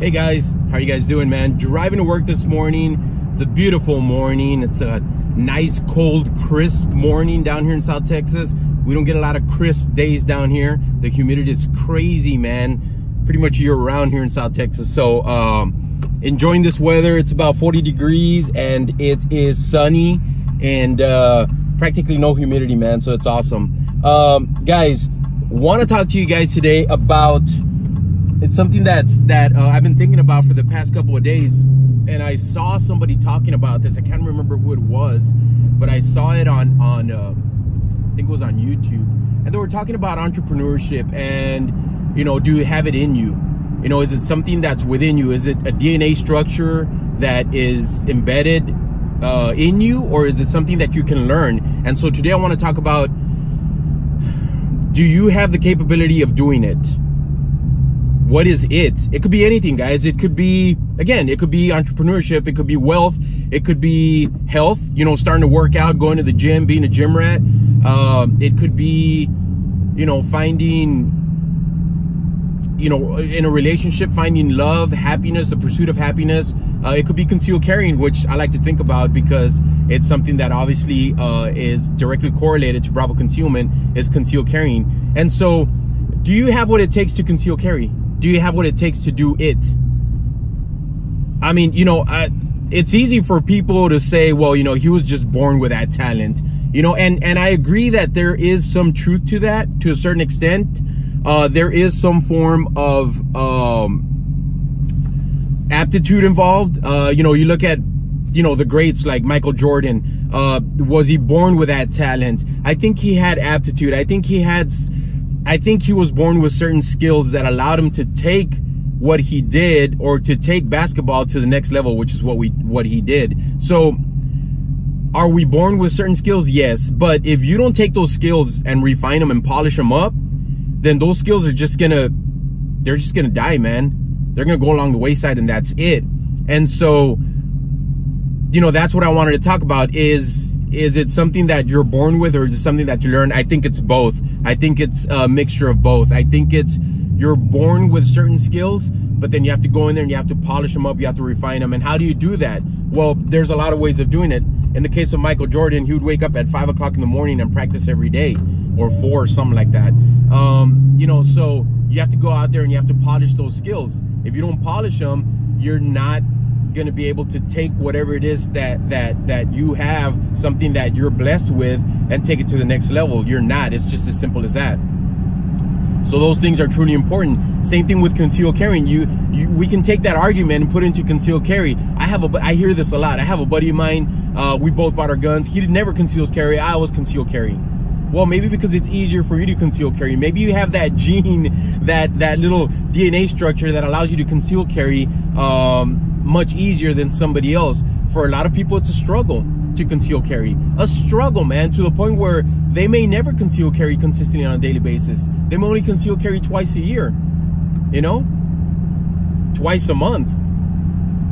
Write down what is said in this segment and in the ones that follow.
Hey guys, how are you guys doing, man? Driving to work this morning. It's a beautiful morning. It's a nice, cold, crisp morning down here in South Texas. We don't get a lot of crisp days down here. The humidity is crazy, man. Pretty much year round here in South Texas. So enjoying this weather. It's about 40 degrees and it is sunny and practically no humidity, man. So it's awesome. Guys, want to talk to you guys today about, it's something that I've been thinking about for the past couple of days, and I saw somebody talking about this. I can't remember who it was, but I saw it on I think it was on YouTube, and they were talking about entrepreneurship and, you know, do you have it in you? You know, is it something that's within you? Is it a DNA structure that is embedded in you, or is it something that you can learn? And so today I want to talk about, do you have the capability of doing it? What is it? It could be anything, guys. It could be, again, it could be entrepreneurship. It could be wealth. It could be health, you know, starting to work out, going to the gym, being a gym rat. It could be, you know, finding, you know, in a relationship, finding love, happiness, the pursuit of happiness. It could be concealed carrying, which I like to think about because it's something that obviously is directly correlated to Bravo concealment, is concealed carrying. And so, do you have what it takes to conceal carry? Do you have what it takes to do it? I mean, you know, it's easy for people to say, well, you know, he was just born with that talent, you know, and I agree that there is some truth to that to a certain extent. There is some form of aptitude involved. You know, you look at, you know, the greats like Michael Jordan. Was he born with that talent? I think he had aptitude. I think he was born with certain skills that allowed him to take what he did, or to take basketball to the next level, which is what he did. So are we born with certain skills? Yes. But if you don't take those skills and refine them and polish them up, then those skills are just gonna die, man. They're gonna go along the wayside, and that's it. And so, you know, that's what I wanted to talk about. Is it something that you're born with, or is it something that you learn? I think it's both. I think it's a mixture of both. I think it's, you're born with certain skills, but then you have to go in there and you have to polish them up, you have to refine them. And how do you do that? Well, there's a lot of ways of doing it. In the case of Michael Jordan, he would wake up at 5 o'clock in the morning and practice every day, or 4 or something like that. You know, so you have to go out there and you have to polish those skills. If you don't polish them, you're not going to be able to take whatever it is that you have, something that you're blessed with, and take it to the next level. You're not. It's just as simple as that. So those things are truly important. Same thing with concealed carrying. We can take that argument and put it into concealed carry. I hear this a lot. I have a buddy of mine. We both bought our guns. He never conceals carry. I always conceal carry. Well, maybe because it's easier for you to conceal carry. Maybe you have that gene, that little DNA structure that allows you to conceal carry much easier than somebody else. For a lot of people, it's a struggle to conceal carry. A struggle, man, to the point where they may never conceal carry consistently on a daily basis. They may only conceal carry twice a year, you know, twice a month,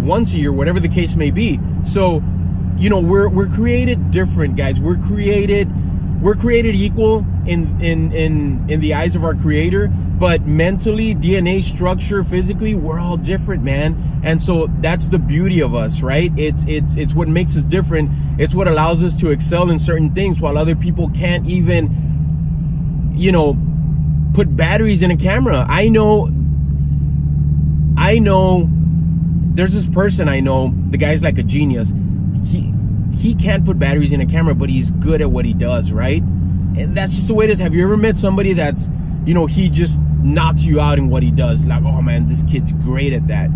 once a year, whatever the case may be. So, you know, we're created different, guys. We're created equal in the eyes of our Creator, but mentally, DNA structure, physically, we're all different, man. And so that's the beauty of us, right? It's what makes us different. It's what allows us to excel in certain things while other people can't even, you know, put batteries in a camera. I know there's this person I know, the guy's like a genius. He can't put batteries in a camera, but he's good at what he does, right? And that's just the way it is. Have you ever met somebody that's, you know, he just knocks you out in what he does? Like, oh man, this kid's great at that.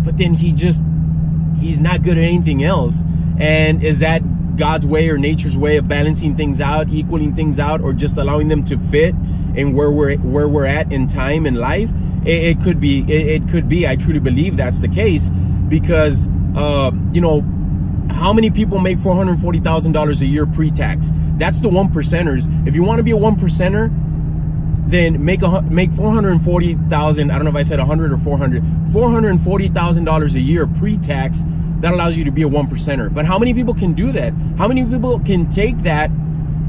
But then he's not good at anything else. And is that God's way or nature's way of balancing things out, equaling things out, or just allowing them to fit in where we're at in time and life? It could be. It could be. I truly believe that's the case, because you know, how many people make $440,000 a year pre-tax? That's the 1%ers. If you want to be a 1%er, then make $440,000. I don't know if I said 100 or 400. $440,000 a year pre-tax. That allows you to be a 1%er. But how many people can do that? How many people can take that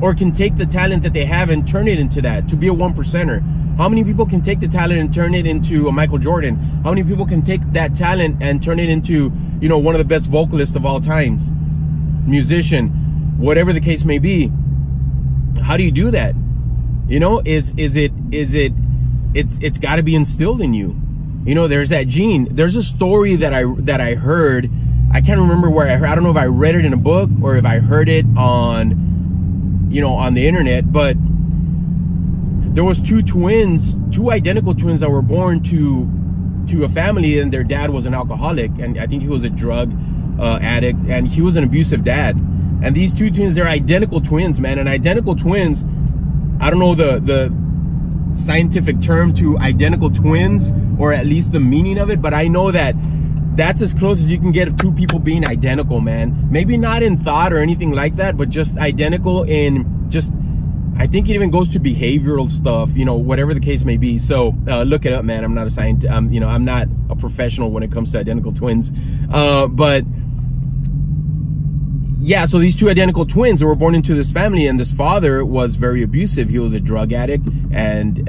or can take the talent that they have and turn it into that, to be a 1%er? How many people can take the talent and turn it into a Michael Jordan? How many people can take that talent and turn it into, you know, one of the best vocalists of all times, musician, whatever the case may be? How do you do that? You know, it's got to be instilled in you. You know, there's that gene. There's a story that I heard. I can't remember where I heard. I don't know if I read it in a book or if I heard it on, you know, on the internet, but there was two identical twins that were born to a family, and their dad was an alcoholic, and I think he was a drug addict, and he was an abusive dad. And these two twins, they're identical twins, man. And identical twins, I don't know the scientific term to identical twins, or at least the meaning of it, but I know that that's as close as you can get of two people being identical, man. Maybe not in thought or anything like that, but just identical in just, I think it even goes to behavioral stuff, you know, whatever the case may be. So look it up, man. I'm not a scientist. You know, I'm not a professional when it comes to identical twins. But yeah, so these two identical twins were born into this family, and this father was very abusive. He was a drug addict, and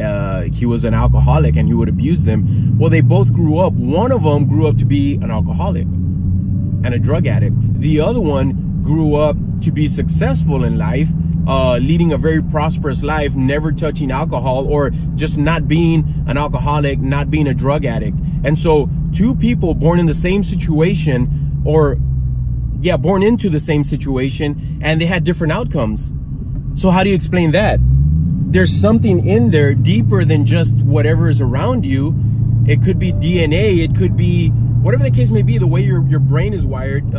he was an alcoholic, and he would abuse them. Well, they both grew up. One of them grew up to be an alcoholic and a drug addict. The other one grew up to be successful in life, leading a very prosperous life, never touching alcohol, or just not being an alcoholic, not being a drug addict. And so two people born in the same situation, or yeah, born into the same situation, and they had different outcomes. So how do you explain that? There's something in there deeper than just whatever is around you. It could be DNA, it could be whatever the case may be, the way your brain is wired,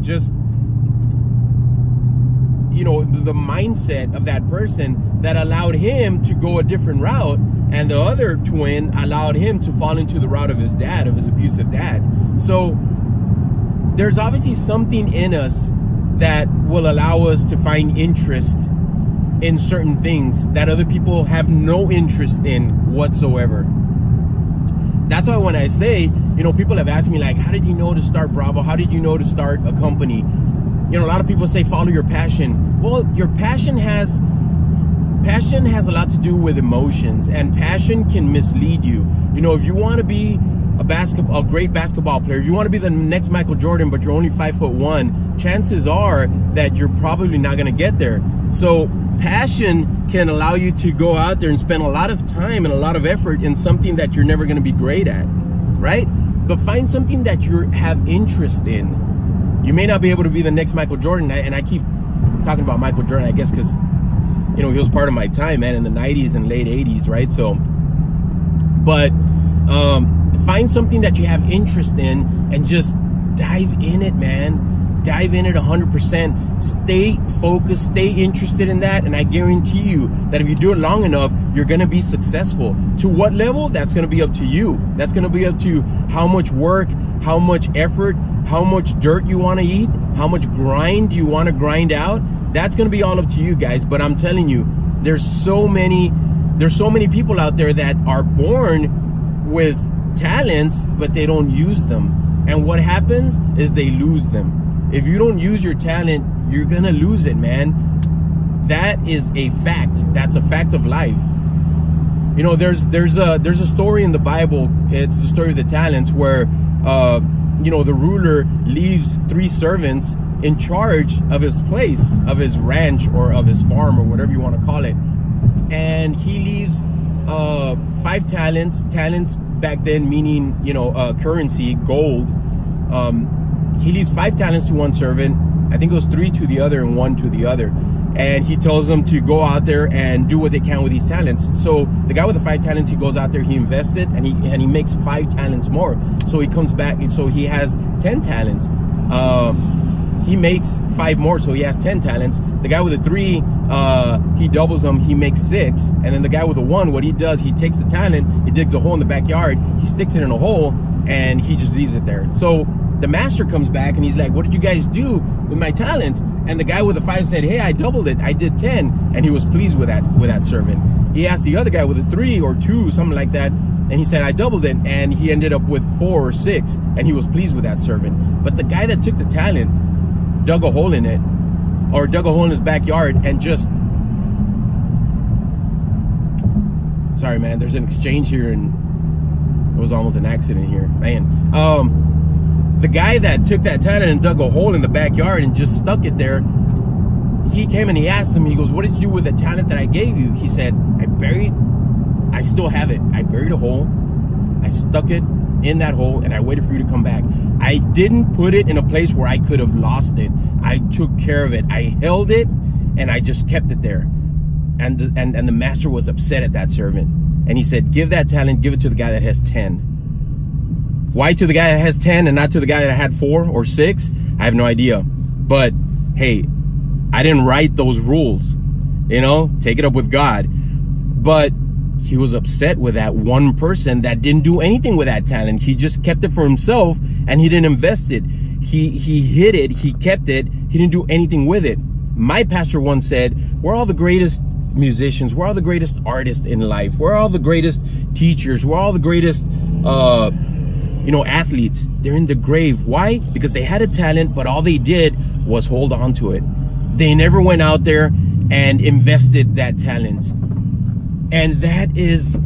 just, you know, the mindset of that person that allowed him to go a different route, and the other twin allowed him to fall into the route of his dad, of his abusive dad. So there's obviously something in us that will allow us to find interest in certain things that other people have no interest in whatsoever. That's why when I say, you know, people have asked me, like, how did you know to start Bravo? How did you know to start a company? You know, a lot of people say, follow your passion. Well, your passion has a lot to do with emotions, and passion can mislead you. You know, if you want to be a great basketball player, if you want to be the next Michael Jordan, but you're only 5'1", chances are that you're probably not going to get there. So passion can allow you to go out there and spend a lot of time and a lot of effort in something that you're never going to be great at, right? But find something that you have interest in. You may not be able to be the next Michael Jordan, and I keep talking about Michael Jordan, I guess, because, you know, he was part of my time, man, in the 90s and late 80s, right? So, but find something that you have interest in and just dive in it, man. Dive in it 100%. Stay focused, stay interested in that, and I guarantee you that if you do it long enough, you're going to be successful. To what level? That's going to be up to you. That's going to be up to how much work, how much effort, how much dirt you want to eat, how much grind you want to grind out. That's going to be all up to you guys. But I'm telling you, there's so many people out there that are born with talents, but they don't use them. And what happens is they lose them. If you don't use your talent, you're gonna lose it, man. That is a fact. That's a fact of life. You know, there's a story in the Bible. It's the story of the talents, where you know, the ruler leaves 3 servants in charge of his place, of his ranch, or of his farm, or whatever you want to call it. And he leaves 5 talents. Talents back then meaning, you know, currency, gold. He leaves 5 talents to one servant. I think it was 3 to the other and 1 to the other. And he tells them to go out there and do what they can with these talents. So the guy with the 5 talents, he goes out there, he invests it, and he makes 5 talents more. So he comes back, and so he has 10 talents. He makes 5 more, so he has 10 talents. The guy with the 3, he doubles them, he makes 6. And then the guy with the 1, what he does, he takes the talent, he digs a hole in the backyard, he sticks it in a hole, and he just leaves it there. So the master comes back and he's like, what did you guys do with my talent? And the guy with the 5 said, hey, I doubled it, I did 10. And he was pleased with that servant. He asked the other guy with a 3 or 2, something like that, and he said, I doubled it, and he ended up with 4 or 6, and he was pleased with that servant. But the guy that took the talent dug a hole in it, or dug a hole in his backyard, and just Sorry, man. There's an exchange here, and it was almost an accident here, man. The guy that took that talent and dug a hole in the backyard and just stuck it there, he came and he asked him, he goes, what did you do with the talent that I gave you? He said, I still have it. I buried a hole, I stuck it in that hole, and I waited for you to come back. I didn't put it in a place where I could have lost it. I took care of it. I held it, and I just kept it there. And the master was upset at that servant. And he said, give that talent, give it to the guy that has 10. Why to the guy that has 10 and not to the guy that had 4 or 6? I have no idea. But hey, I didn't write those rules. You know, take it up with God. But he was upset with that one person that didn't do anything with that talent. He just kept it for himself, and he didn't invest it. He hid it, he kept it, he didn't do anything with it. My pastor once said, we're all the greatest musicians, we're all the greatest artists in life, we're all the greatest teachers, we're all the greatest athletes. They're in the grave. Why? Because they had a talent, but all they did was hold on to it. They never went out there and invested that talent. And that is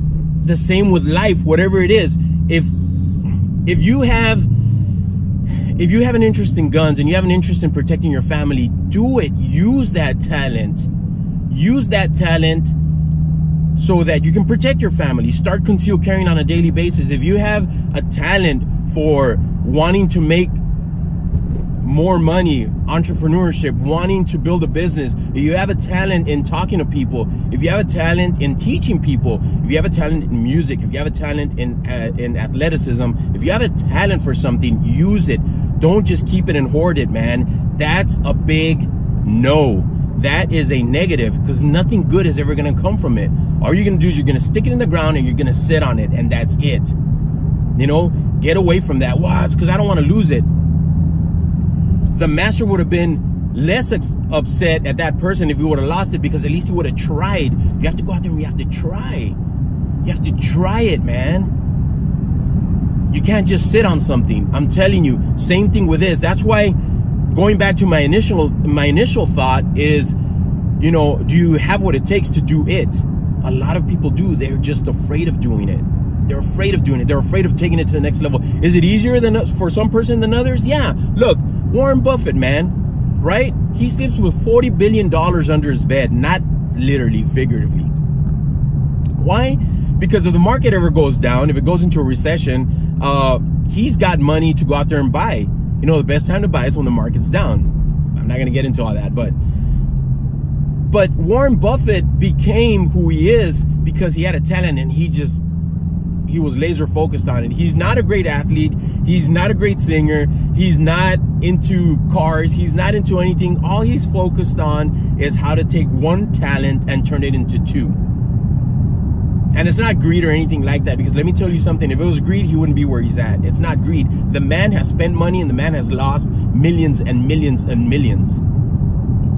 the same with life, whatever it is. If you have an interest in guns and you have an interest in protecting your family, do it. Use that talent. Use that talent so that you can protect your family. Start concealed carrying on a daily basis. If you have a talent for wanting to make more money, entrepreneurship, wanting to build a business, if you have a talent in talking to people, if you have a talent in teaching people, if you have a talent in music, if you have a talent in athleticism, if you have a talent for something, use it. Don't just keep it and hoard it, man. That's a big no. That is a negative, because nothing good is ever going to come from it. All you're going to do is you're going to stick it in the ground and you're going to sit on it, and that's it. You know, get away from that. Wow, it's because I don't want to lose it. The master would have been less upset at that person if he would have lost it, because at least he would have tried. You have to go out there and you have to try. You have to try it, man. You can't just sit on something. I'm telling you, same thing with this. That's why, going back to my initial thought is, you know, do you have what it takes to do it? A lot of people do. They're just afraid of doing it. They're afraid of doing it. They're afraid of taking it to the next level. Is it easier for some person than others? Yeah. Look, Warren Buffett, man, right? He sleeps with $40 billion under his bed, not literally, figuratively. Why? Because if the market ever goes down, if it goes into a recession, he's got money to go out there and buy. You know, the best time to buy is when the market's down. I'm not going to get into all that, but Warren Buffett became who he is because he had a talent, and he was laser focused on it. He's not a great athlete. He's not a great singer. He's not into cars. He's not into anything. All he's focused on is how to take one talent and turn it into 2. And it's not greed or anything like that, because let me tell you something. If it was greed, he wouldn't be where he's at. It's not greed. The man has spent money, and the man has lost millions and millions and millions.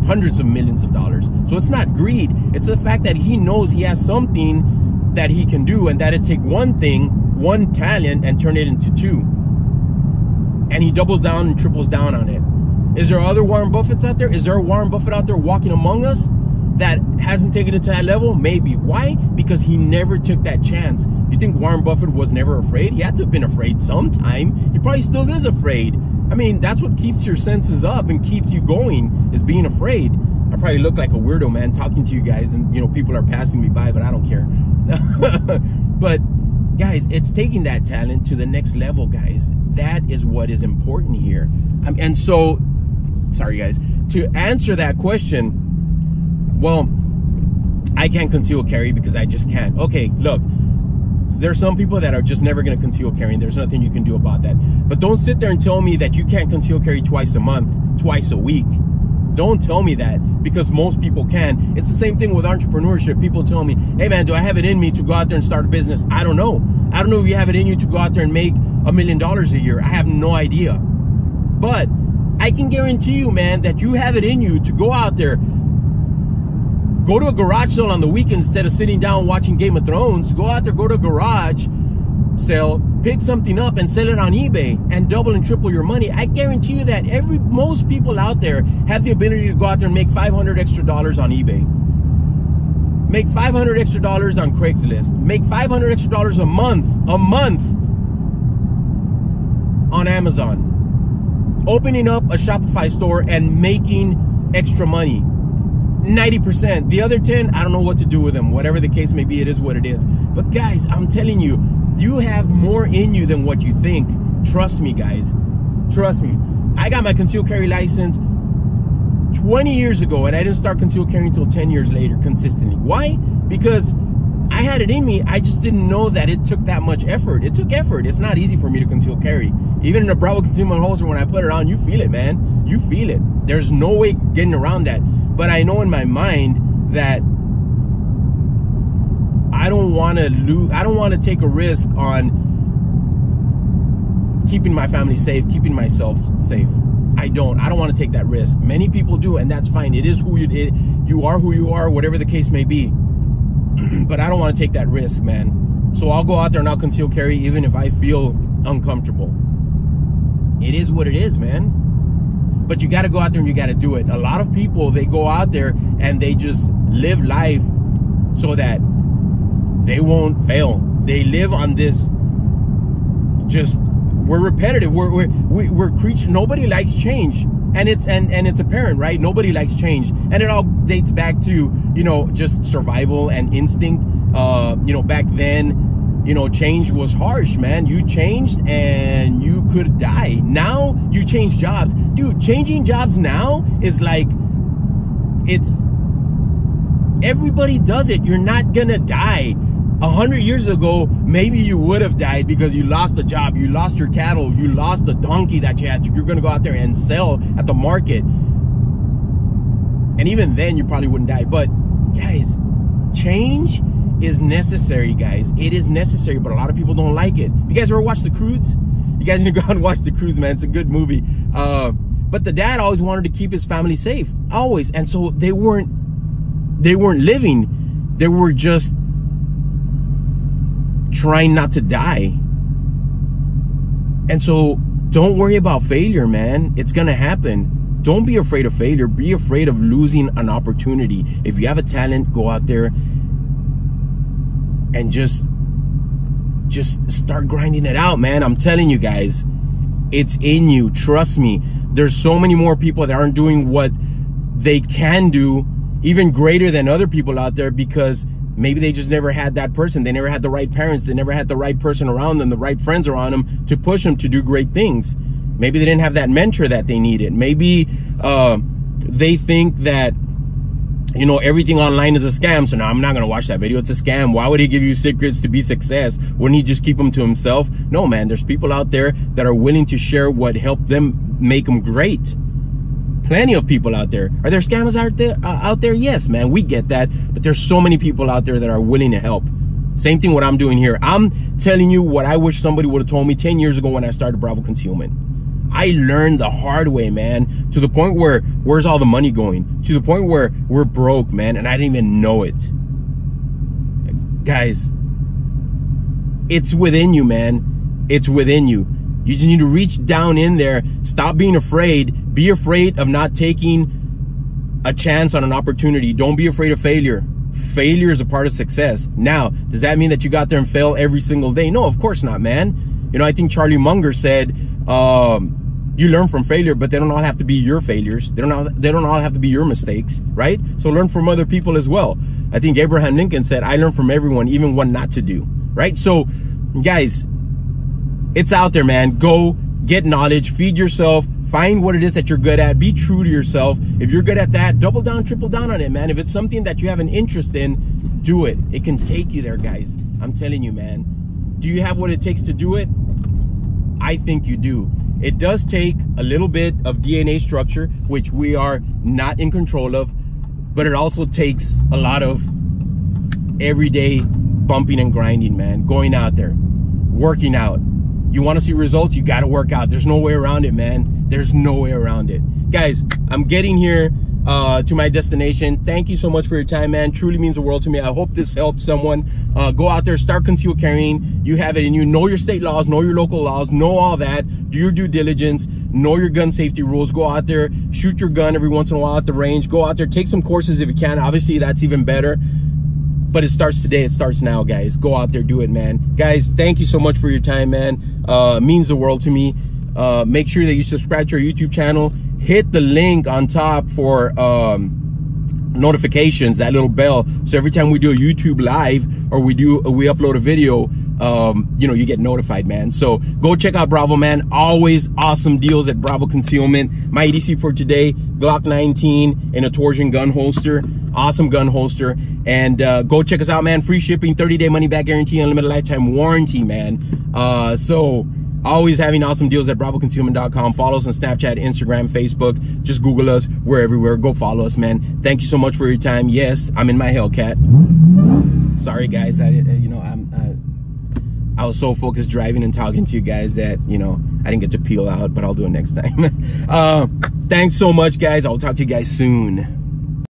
Hundreds of millions of dollars. So it's not greed. It's the fact that he knows he has something that he can do, and that is take one thing, one talent, and turn it into 2. And he doubles down and triples down on it. Is there other Warren Buffetts out there? Is there a Warren Buffett out there walking among us that hasn't taken it to that level? Maybe. Why? Because he never took that chance. You think Warren Buffett was never afraid? He had to have been afraid sometime. He probably still is afraid. I mean, that's what keeps your senses up and keeps you going, is being afraid. I probably look like a weirdo, man, talking to you guys, and, you know, people are passing me by, but I don't care. But guys, it's taking that talent to the next level, guys. That is what is important here. And so, sorry guys, to answer that question, well, I can't conceal carry because I just can't. Okay, look, there's some people that are just never going to conceal carry, and there's nothing you can do about that. But don't sit there and tell me that you can't conceal carry twice a month, twice a week. Don't tell me that, because most people can. It's the same thing with entrepreneurship. People tell me, hey man, do I have it in me to go out there and start a business? I don't know. I don't know if you have it in you to go out there and make $1 million a year. I have no idea. But I can guarantee you, man, that you have it in you to go out there, go to a garage sale on the weekend instead of sitting down watching Game of Thrones. Go out there, go to a garage sale, pick something up and sell it on eBay and double and triple your money. I guarantee you that most people out there have the ability to go out there and make $500 extra on eBay. Make $500 extra on Craigslist. Make $500 extra a month on Amazon. Opening up a Shopify store and making extra money. 90%. The other 10, I don't know what to do with them. Whatever the case may be, it is what it is. But guys, I'm telling you, you have more in you than what you think. Trust me, guys. Trust me. I got my concealed carry license 20 years ago, and I didn't start concealed carrying until 10 years later consistently. Why? Because I had it in me. I just didn't know that it took that much effort. It took effort. It's not easy for me to conceal carry. Even in a Bravo concealment holster, when I put it on, you feel it, man. You feel it. There's no way getting around that. But I know in my mind that I don't want to lose. I don't want to take a risk on keeping my family safe, keeping myself safe. I don't want to take that risk. Many people do, and that's fine. It is who you are, who you are, whatever the case may be. But I don't want to take that risk, man. So I'll go out there and I'll conceal carry even if I feel uncomfortable. It is what it is, man. But you got to go out there and you got to do it. A lot of people, they go out there and they just live life so that they won't fail. They live on this just, we're repetitive. We're creatures. Nobody likes change. And it's apparent, right? Nobody likes change. And it all dates back to, you know, just survival and instinct. You know, back then, you know, change was harsh, man. You changed and you could die. Now you change jobs. Dude, changing jobs now is like, it's, everybody does it. You're not gonna die. 100 years ago, maybe you would have died because you lost a job, you lost your cattle, you lost the donkey that you had. You're gonna go out there and sell at the market. And even then, you probably wouldn't die. But guys, change is necessary, guys. It is necessary, but a lot of people don't like it. You guys ever watch The Cruise? You guys need to go out and watch The Cruise, man. It's a good movie. But the dad always wanted to keep his family safe, always. And so they weren't living. They were just trying not to die. And so don't worry about failure, man. It's gonna happen. Don't be afraid of failure. Be afraid of losing an opportunity. If you have a talent, go out there and just start grinding it out, man. I'm telling you guys, it's in you. Trust me. There's so many more people that aren't doing what they can do, even greater than other people out there, because maybe they just never had that person. They never had the right parents. They never had the right person around them, the right friends around them to push them to do great things. Maybe they didn't have that mentor that they needed. Maybe they think that, you know, everything online is a scam. So no, I'm not going to watch that video. It's a scam. Why would he give you secrets to be success? Wouldn't he just keep them to himself? No, man, there's people out there that are willing to share what helped them make them great. Plenty of people out there. Are there scammers out there? Yes, man, we get that. But there's so many people out there that are willing to help. Same thing what I'm doing here. I'm telling you what I wish somebody would have told me 10 years ago when I started Bravo Concealment. I learned the hard way, man, to the point where, where's all the money going? To the point where we're broke, man, and I didn't even know it. Guys, it's within you, man. It's within you. You just need to reach down in there. Stop being afraid. Be afraid of not taking a chance on an opportunity. Don't be afraid of failure. Failure is a part of success. Now, does that mean that you got there and fail every single day? No, of course not, man. You know, I think Charlie Munger said, you learn from failure, but they don't all have to be your failures. They don't all have to be your mistakes, right? So learn from other people as well. I think Abraham Lincoln said, I learn from everyone, even what not to do, right? So, guys, it's out there, man. Go get knowledge, feed yourself, find what it is that you're good at, be true to yourself. If you're good at that, double down, triple down on it, man. If it's something that you have an interest in, do it. It can take you there, guys. I'm telling you, man. Do you have what it takes to do it? I think you do. It does take a little bit of DNA structure, which we are not in control of, but it also takes a lot of everyday bumping and grinding, man. Going out there, working out. You want to see results, you got to work out. There's no way around it, man. There's no way around it. Guys, I'm getting here to my destination. Thank you so much for your time, man. Truly means the world to me. I hope this helps someone. Go out there, start concealed carrying. You have it in you. Know your state laws, know your local laws, know all that. Do your due diligence, know your gun safety rules. Go out there, shoot your gun every once in a while at the range. Go out there, take some courses if you can. Obviously, that's even better. But it starts today. It starts now, guys. Go out there, do it, man. Guys, thank you so much for your time, man. Means the world to me. Make sure that you subscribe to our YouTube channel. Hit the link on top for notifications, that little bell, so every time we do a YouTube live or we upload a video, you know, you get notified, man. So go check out Bravo, man. Always awesome deals at Bravo Concealment. My EDC for today, Glock 19 in a torsion gun holster. Awesome gun holster. And go check us out, man. Free shipping, 30-day money back guarantee, unlimited lifetime warranty, man. So always having awesome deals at bravoconcealment.com. Follow us on Snapchat, Instagram, Facebook. Just Google us. We're everywhere. Go follow us, man. Thank you so much for your time. Yes, I'm in my Hellcat. Sorry, guys. I was so focused driving and talking to you guys that, you know, I didn't get to peel out, but I'll do it next time. Thanks so much, guys. I'll talk to you guys soon.